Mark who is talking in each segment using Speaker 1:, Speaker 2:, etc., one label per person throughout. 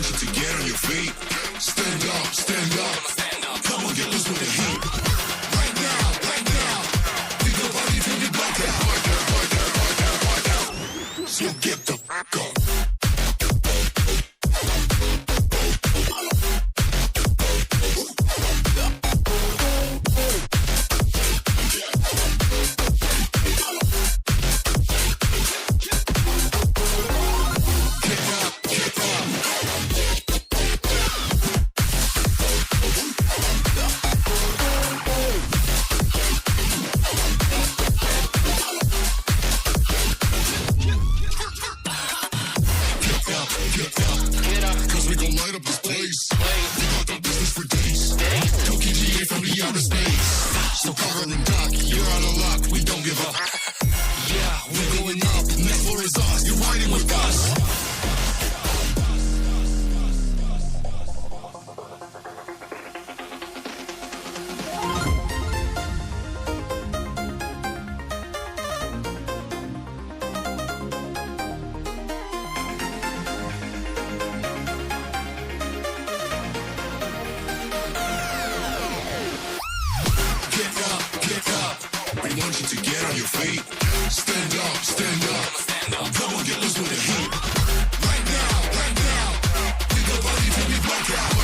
Speaker 1: want you to get on your feet. Stand up, stand up. Come on, get loose with the heat. Right now, right now. Leave your body till you black out. So get the fuck up. So cover and duck, you're out of luck, we don't give up. Yeah, we're going up, next floor is us, you're riding with us. We want you to get on your feet. Stand up, stand up. Come on, get loose with the heat. Right now, right now. Leave your body till we black out.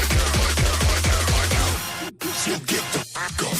Speaker 1: So get the fuck up.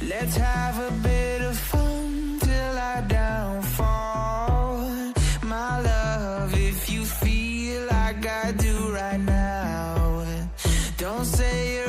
Speaker 1: Let's have a bit of fun till I downfall. My love, if you feel like I do right now, don't say you're